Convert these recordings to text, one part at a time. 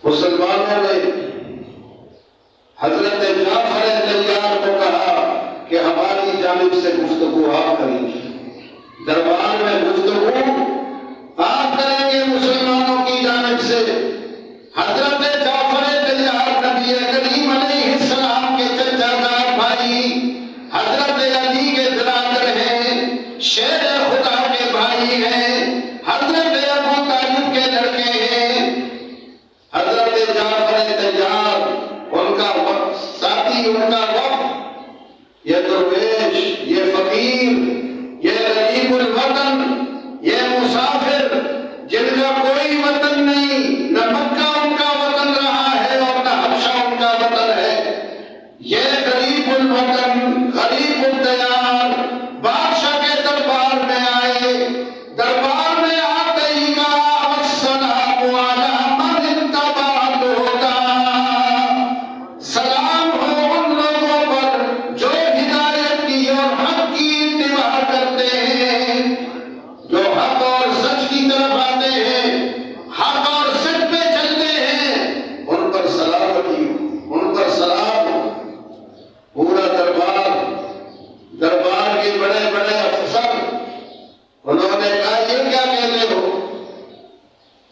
मुसलमानों ने हजरत जाफर तैयार को कहा कि हमारी जानिब से गुफ्तगू आप करेंगे, दरबार में गुफ्तगू आप करेंगे मुसलमानों की जानिब से। हजरत जाफर तैयार नबी करीम अलैहिस्सलाम के चचाजाद भाई हजरत अली के बिरादर हैं, शेर खुदा के भाई हैं, हजरत अबू तालिब के लड़के हैं। हजरत जाफर तैयार उनका साथी, उनका वक्त, ये दरवेश, ये फकीर, ये गरीबुल वतन, ये मुसाफिर जिनका कोई वतन नहीं, न मक्का उनका वतन रहा है और न हबशा उनका वतन है, ये गरीबुल वतन, गरीबुल दयार बादशाह के दरबार में आए। दरबार में आते ही कहा अस्सलामु अला मन इत्तबअल हुदा, सलाम हो उन लोगों पर जो हिदायत की और हक की इत्तिबा करते हैं, जो हक और सच की तरफ आते हैं, हक और सच पे चलते हैं, उन पर सलामती, उन पर सलाम हो। पूरा दरबार के बड़े बड़े अफसर उन्होंने कहा ये क्या कहते हो,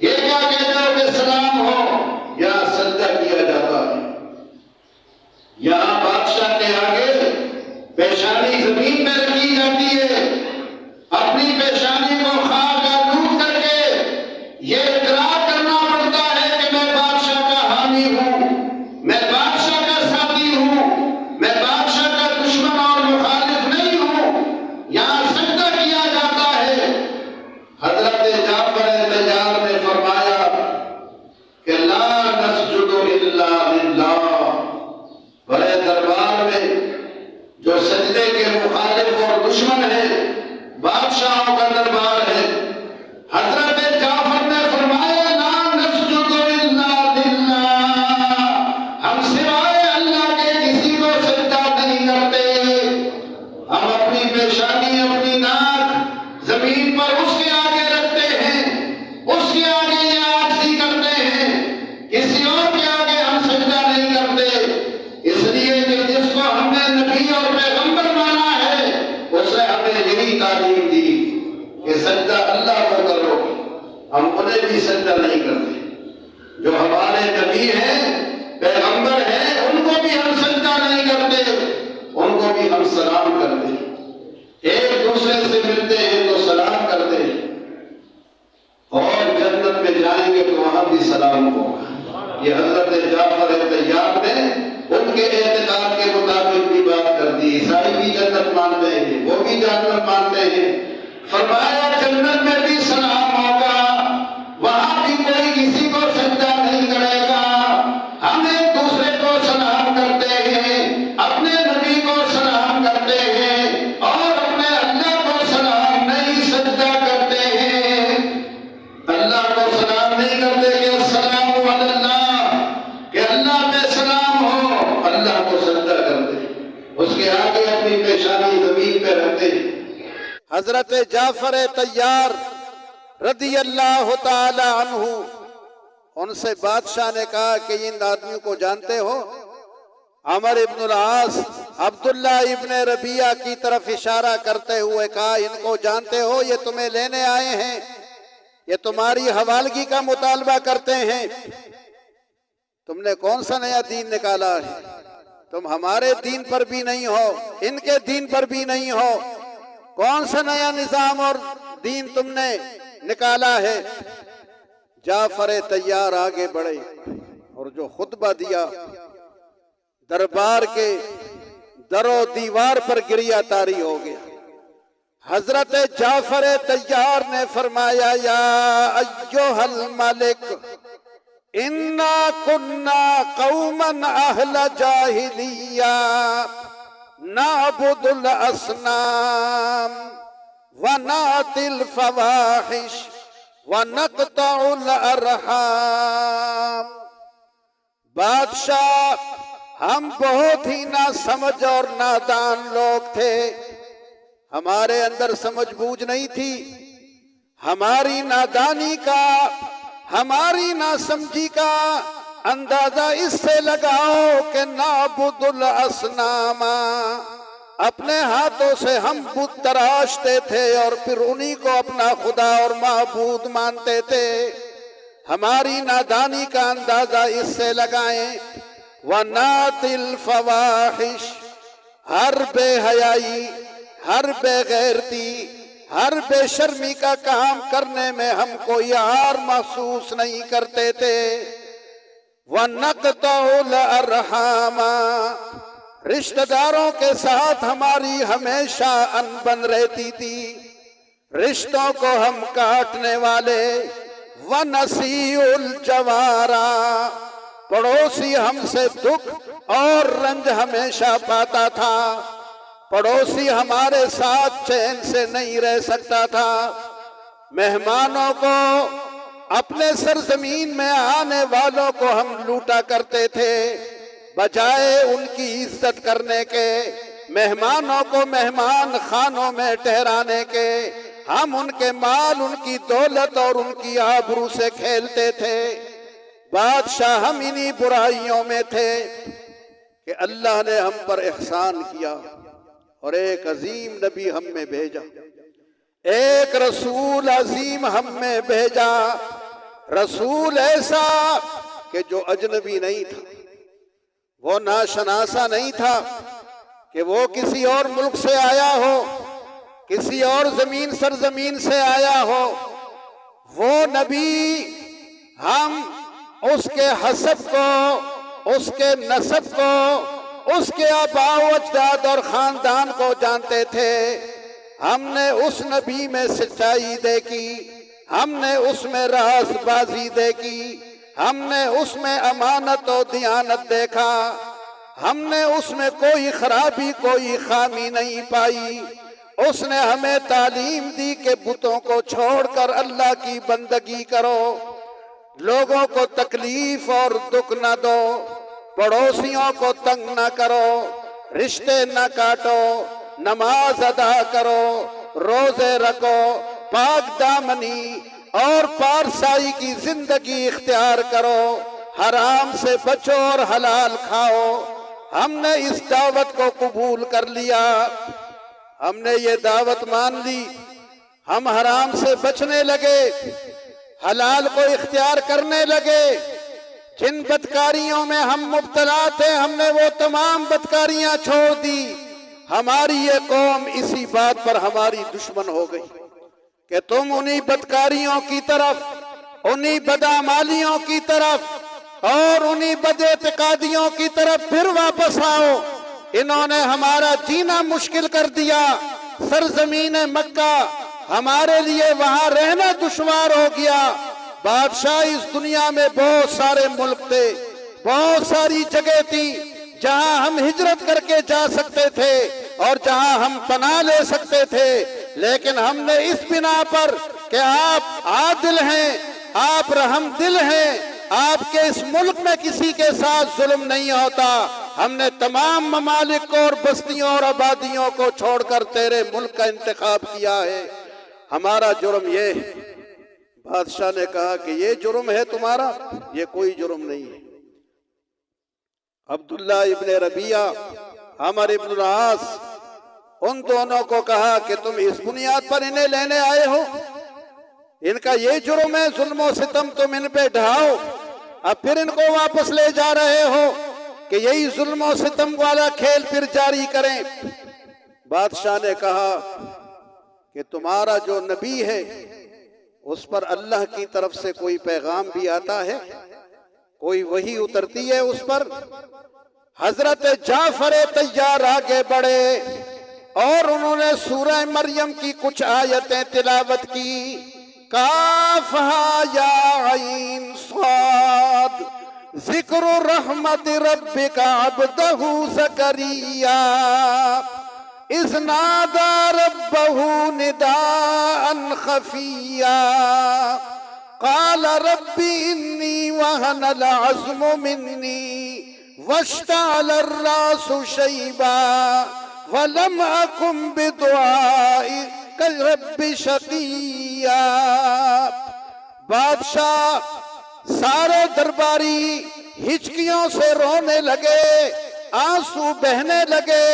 ये क्या कहते हो कि सलाम हो, यहां सजदा किया जाता है, यहां बादशाह के आगे पेशानी जमीन में रखी जाती है, अपनी पेशानी को खाक आलूद करके ये इकरार करना पड़ता है कि मैं बादशाह का हामी हूं, मैं बादशाह का साथी हूं, मैं बादशाह का दुश्मन और मुखालिफ नहीं हूं, यहां सजदा किया जाता है। हजरत जाफर तैयार ने फरमाया कि ला नस्जुदु इल्ला लिल्लाह। बड़े दरबार में जो सजदे के मुखालिफ और दुश्मन है, बादशाहों का दरबार है, हजरत जाफर ने फरमाया ला नस्जुदु इल्ला लिल्लाह, हम सिवाय अल्लाह के किसी को सजदा नहीं करते, हम अपनी पेशानी, अपनी नाक जमीन पर उसके आगे रखते हैं, उसके आगे ये आजिज़ी करते हैं, किसी और के आगे हम सजदा नहीं करते। इसलिए कि जिसको हमने नबी और पैगंबर माना है उसने हमें यही तालीम दी कि सजदा अल्लाह को करो, हम उन्हें भी सजदा नहीं करते। जो हमारे नबी हैं, पैगंबर हैं, उनको भी हम सजदा नहीं करते, उनको भी हम सलाम करते हैं। एक दूसरे से मिलते हैं तो सलाम करते हैं, और जन्नत में जाएंगे तो वहां भी सलाम होगा। ये हजरत जाफर तैयार ने उनके एतकाद के मुताबिक भी बात कर दी। ईसाई भी जन्नत मानते हैं, वो भी जन्नत मानते हैं। फरमाया जन्नत में भी सलाम होगा, वहां भी कोई किसी को सजदा नहीं करेगा, हम एक दूसरे को सलाम करते हैं, अपने नबी को सलाम करते हैं और अपने अल्लाह को सलाम नहीं सजदा करते हैं। अल्लाह को सलाम नहीं करते कि अस्सलामु अलल्लाह, कि अल्लाह पे सलाम हो, अल्लाह को सजदा करते, उसके आगे अपनी पेशानी जमीन पे रखते। हजरत जाफर तैयार रदी अल्लाह ताला अन्हु, उनसे बादशाह ने कहा कि इन आदमियों को जानते हो? अमर इब्नुल आस अब्दुल्ला इब्ने रबिया की तरफ इशारा करते हुए कहा इनको जानते हो? ये तुम्हें लेने आए हैं, ये तुम्हारी हवालगी का मुतालबा करते हैं। तुमने कौन सा नया दीन निकाला है? तुम हमारे दीन पर भी नहीं हो, इनके दीन पर भी नहीं हो, कौन सा नया निजाम और दीन तुमने निकाला है? जाफर तैयार आगे बढ़े और जो खुतबा दिया, दरबार के दरो दीवार पर गिरिया तारी हो गया। हजरत जाफर तैयार ने फरमाया या अय्युहल मलिक इन्ना कुन्ना कौमन अहल जाहिलिया नाबुदुल असनाम व नातिल फवाहिश व नक़तउल अरहाम। बादशाह, हम बहुत ही ना समझ और नादान लोग थे, हमारे अंदर समझ बूझ नहीं थी, हमारी नादानी का हमारी नासमझी का अंदाजा इससे लगाओ कि नाबुदुल असनामा, अपने हाथों से हम बुत तराशते थे और फिर उन्हीं को अपना खुदा और माबूद मानते थे। हमारी नादानी का अंदाजा इससे लगाएं। वनातिल फवाहिश, हर बेहयाई, हर बेगैरती, हर बेशर्मी का काम करने में हम कोई यार महसूस नहीं करते थे। वनक़तउल अरहामा, रिश्तेदारों के साथ हमारी हमेशा अनबन रहती थी, रिश्तों को हम काटने वाले। वनसीउल जवारा, पड़ोसी हमसे दुख और रंज हमेशा पाता था, पड़ोसी हमारे साथ चैन से नहीं रह सकता था। मेहमानों को, अपने सरजमीन में आने वालों को हम लूटा करते थे, बजाय उनकी इज्जत करने के, मेहमानों को मेहमान खानों में ठहराने के, हम उनके माल, उनकी दौलत और उनकी आबरू से खेलते थे। बादशाह हम इन्हीं बुराइयों में थे कि अल्लाह ने हम पर एहसान किया और एक अजीम नबी हम में भेजा, एक रसूल अजीम हम में भेजा। रसूल ऐसा कि जो अजनबी नहीं था, वो नाशनासा नहीं था कि वो किसी और मुल्क से आया हो, किसी और जमीन सरजमीन से आया हो। वो नबी हम उसके हसब को, उसके नसब को, उसके आबाओ अजदाद और खानदान को जानते थे। हमने उस नबी में सच्चाई देखी, हमने उसमें राज़बाज़ी देखी, हमने उसमें अमानत और दियानत देखा, हमने उसमें कोई खराबी, कोई खामी नहीं पाई। उसने हमें तालीम दी कि बुतों को छोड़कर अल्लाह की बंदगी करो, लोगों को तकलीफ और दुख न दो, पड़ोसियों को तंग न करो, रिश्ते न काटो, नमाज अदा करो, रोजे रखो, पाक दामनी और पारसाई की जिंदगी इख्तियार करो, हराम से बचो और हलाल खाओ। हमने इस दावत को कबूल कर लिया, हमने ये दावत मान ली, हम हराम से बचने लगे, हलाल को इख्तियार करने लगे। जिन बदकारियों में हम मुब्तला थे, हमने वो तमाम बदकारियां छोड़ दी। हमारी ये कौम इसी बात पर हमारी दुश्मन हो गई कि तुम उन्हीं बदकारियों की तरफ, उन्हीं बदामालियों की तरफ और उन्हीं बदएतिकादियों की तरफ फिर वापस आओ। इन्होंने हमारा जीना मुश्किल कर दिया। सरजमीन मक्का, हमारे लिए वहां रहना दुश्वार हो गया। बादशाह, इस दुनिया में बहुत सारे मुल्क थे, बहुत सारी जगह थी जहां हम हिजरत करके जा सकते थे और जहां हम पनाह ले सकते थे, लेकिन हमने इस बिना पर कि आप आदिल हैं, आप रहमदिल हैं, आपके इस मुल्क में किसी के साथ जुल्म नहीं होता, हमने तमाम ममालिक को और बस्तियों और आबादियों को छोड़कर तेरे मुल्क का इंतखाब किया है। हमारा जुर्म ये है। बादशाह ने कहा कि ये जुर्म है तुम्हारा, ये कोई जुर्म नहीं है। अब्दुल्ला इब्ने रबिया, अमर इब्न आस, उन दोनों को कहा कि तुम इस बुनियाद पर इन्हें लेने आए हो, इनका ये जुर्म है, जुल्म और सितम तुम इन पे ढाओ, अब फिर इनको वापस ले जा रहे हो कि यही जुल्म और सितम वाला खेल फिर जारी करें। बादशाह ने कहा कि तुम्हारा जो नबी है उस पर अल्लाह की तरफ से कोई पैगाम भी आता है, कोई वही उतरती है उस पर। हजरत जाफर तैयार आगे बढ़े और उन्होंने सूरह मरियम की कुछ आयतें तिलावत की। काफ़हा या आइन स्वाद, जिक्र रहमत रब्बिका अब्दहू ज़करिया इज़ नादा रब्बहू निदाअन खफिया क़ाल रब्बी इन्नी वहनल अज़्मु मिन्नी वश्तअलर रासु शैबा वलम अकुम बिदुआइक रब्बि शक़िया। बादशाह सारे दरबारी हिचकियों से रोने लगे, आंसू बहने लगे,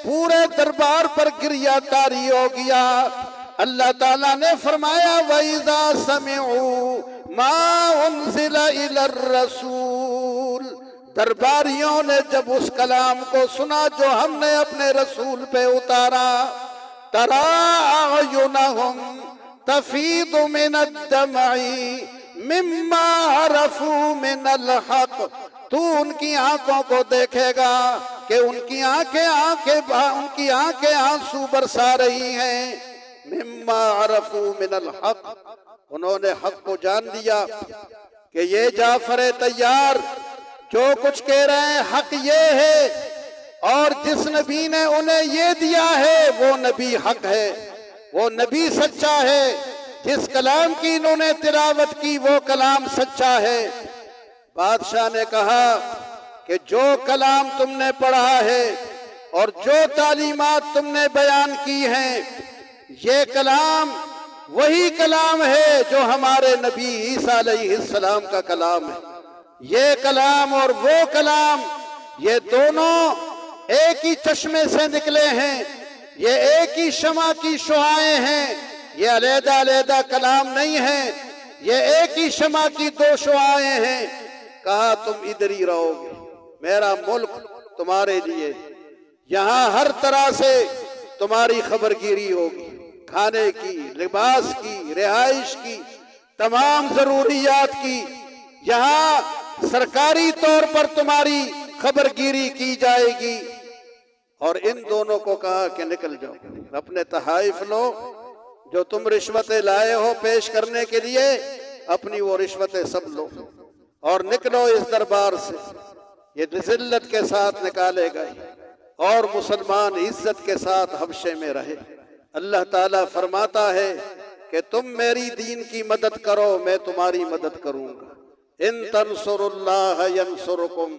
पूरे दरबार पर गिरिया तारी हो गया। अल्लाह ताला ने फरमाया वइज़ा समिअू मा उन्ज़िला इलर रसूल, दरबारियों ने जब उस कलाम को सुना जो हमने अपने रसूल पे उतारा, तरा अयुनहुम तफीदु मिनद्दमई मिम्मा अरफू मिनल हक, तू उनकी आंखों को देखेगा कि उनकी आंखें आंसू बरसा रही हैं। मिम्मा अरफू मिनल हक, उन्होंने हक को जान लिया कि ये जाफर तैयार जो कुछ कह रहे हैं हक ये है, और जिस नबी ने उन्हें ये दिया है वो नबी हक है, वो नबी सच्चा है। जिस कलाम की इन्होंने तिलावत की वो कलाम सच्चा है। बादशाह ने कहा कि जो कलाम तुमने पढ़ा है और जो तालीमात तुमने बयान की हैं, ये कलाम वही कलाम है जो हमारे नबी ईसा अलैहिस्सलाम का कलाम है। ये कलाम और वो कलाम, ये दोनों एक ही चश्मे से निकले हैं, ये एक ही शमा की शुआएं हैं, ये अलहदा अलहदा कलाम नहीं है, ये एक ही शमा की दो शुआएं हैं। कहा तुम इधर ही रहोगे, मेरा मुल्क तुम्हारे लिए, यहाँ हर तरह से तुम्हारी खबरगिरी होगी, खाने की, लिबास की, रिहाइश की, तमाम जरूरियात की, यहाँ सरकारी तौर पर तुम्हारी खबरगिरी की जाएगी। और इन दोनों को कहा कि निकल जाओ, अपने तहाइफ लो, जो तुम रिश्वतें लाए हो पेश करने के लिए, अपनी वो रिश्वतें सब लो और निकलो इस दरबार से। ये जिल्लत के साथ निकाले गए और मुसलमान इज्जत के साथ हबशे में रहे। अल्लाह ताला फरमाता है कि तुम मेरी दीन की मदद करो, मैं तुम्हारी मदद करूंगा। इन तंसुरुल्लाह यंसुरुकुम